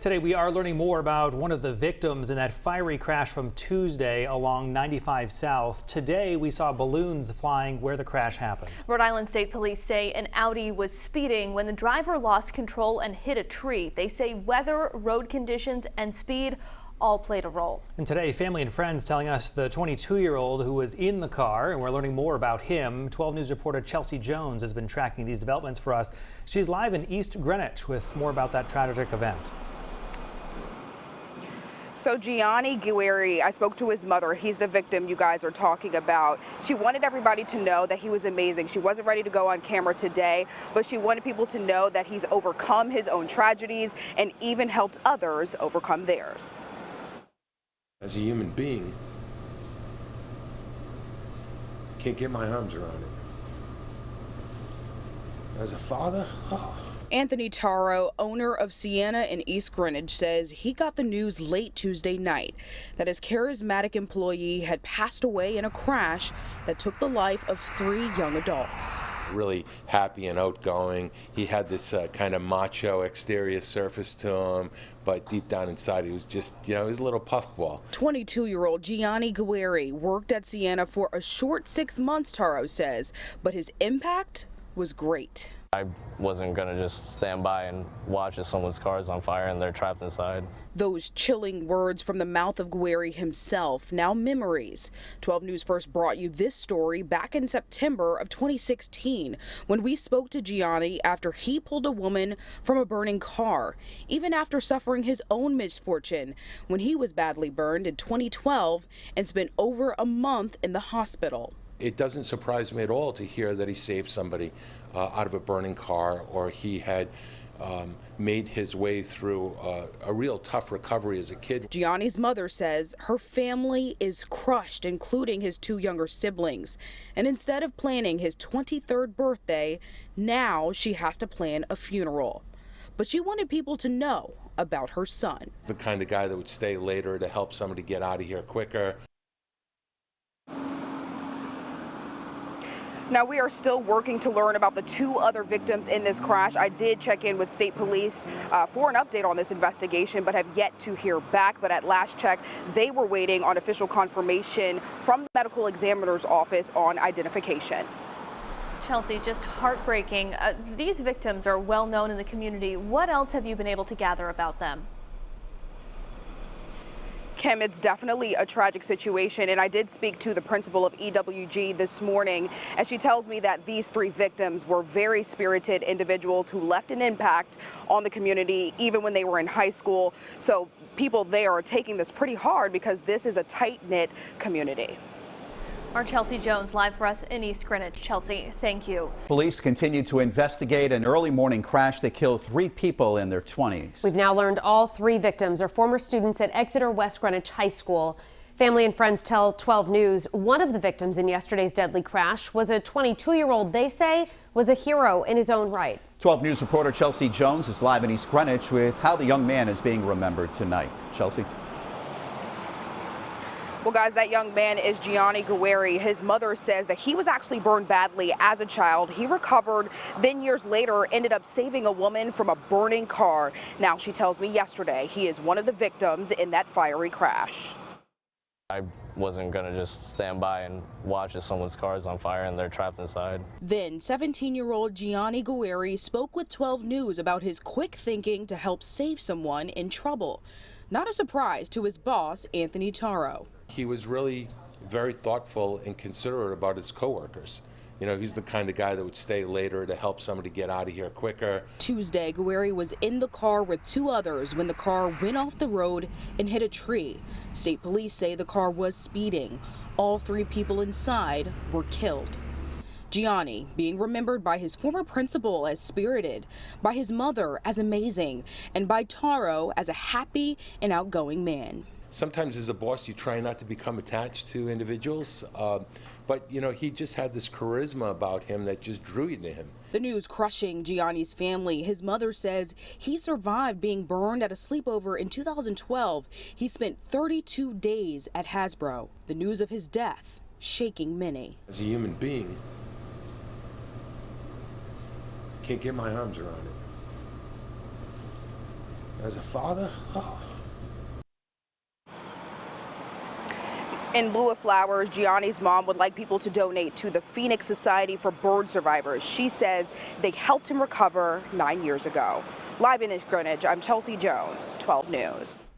Today we are learning more about one of the victims in that fiery crash from Tuesday along 95 South. Today we saw balloons flying where the crash happened. Rhode Island State Police say an Audi was speeding when the driver lost control and hit a tree. They say weather, road conditions, and speed all played a role. And today, family and friends telling us the 22-year-old who was in the car, and we're learning more about him. 12 News reporter Chelsea Jones has been tracking these developments for us. She's live in East Greenwich with more about that tragic event. So Gianni Guerrieri, I spoke to his mother. He's the victim you guys are talking about. She wanted everybody to know that he was amazing. She wasn't ready to go on camera today, but she wanted people to know that he's overcome his own tragedies and even helped others overcome theirs. As a human being, can't get my arms around it. As a father, oh. Anthony Taro, owner of Sienna in East Greenwich, says he got the news late Tuesday night that his charismatic employee had passed away in a crash that took the life of 3 young adults. Really happy and outgoing. He had this kind of macho exterior surface to him, but deep down inside he was just, he was a little puffball. 22-year-old Gianni Guerrieri worked at Sienna for a short 6 months, Taro says, but his impact was great. I wasn't going to just stand by and watch as someone's car is on fire and they're trapped inside. Those chilling words from the mouth of Guerrieri himself, now memories. 12 News first brought you this story back in September of 2016 when we spoke to Gianni after he pulled a woman from a burning car, even after suffering his own misfortune when he was badly burned in 2012 and spent over a month in the hospital. It doesn't surprise me at all to hear that he saved somebody out of a burning car, or he had made his way through a real tough recovery as a kid. Gianni's mother says her family is crushed, including his 2 younger siblings. And instead of planning his 23rd birthday, now she has to plan a funeral. But she wanted people to know about her son. The kind of guy that would stay later to help somebody get out of here quicker. Now, we are still working to learn about the 2 other victims in this crash. I did check in with state police for an update on this investigation, but have yet to hear back. But at last check, they were waiting on official confirmation from the medical examiner's office on identification. Chelsea, just heartbreaking. These victims are well known in the community. What else have you been able to gather about them? Kim, it's definitely a tragic situation, and I did speak to the principal of EWG this morning, and she tells me that these 3 victims were very spirited individuals who left an impact on the community even when they were in high school. So people there are taking this pretty hard because this is a tight-knit community. Our Chelsea Jones live for us in East Greenwich. Chelsea, thank you. Police continue to investigate an early morning crash that killed 3 people in their 20s. We've now learned all 3 victims are former students at Exeter West Greenwich High School. Family and friends tell 12 News one of the victims in yesterday's deadly crash was a 22-year-old they say was a hero in his own right. 12 News reporter Chelsea Jones is live in East Greenwich with how the young man is being remembered tonight. Chelsea. Well, guys, that young man is Gianni Guerrieri. His mother says that he was actually burned badly as a child. He recovered, then years later ended up saving a woman from a burning car. Now, she tells me yesterday he is one of the victims in that fiery crash. I wasn't going to just stand by and watch as someone's car is on fire and they're trapped inside. Then 17-year-old Gianni Guerrieri spoke with 12 News about his quick thinking to help save someone in trouble. Not a surprise to his boss, Anthony Taro. He was really very thoughtful and considerate about his coworkers. He's the kind of guy that would stay later to help somebody get out of here quicker. Tuesday, Guerrieri was in the car with 2 others when the car went off the road and hit a tree. State police say the car was speeding. All 3 people inside were killed. Gianni being remembered by his former principal as spirited, by his mother as amazing, and by Taro as a happy and outgoing man. Sometimes as a boss, you try not to become attached to individuals, but he just had this charisma about him that just drew you to him. The news crushing Gianni's family. His mother says he survived being burned at a sleepover in 2012. He spent 32 days at Hasbro. The news of his death shaking many. As a human being, can't get my arms around As a father, oh. In lieu of flowers, Gianni's mom would like people to donate to the Phoenix Society for Bird Survivors. She says they helped him recover 9 years ago. Live in East Greenwich, I'm Chelsea Jones, 12 News.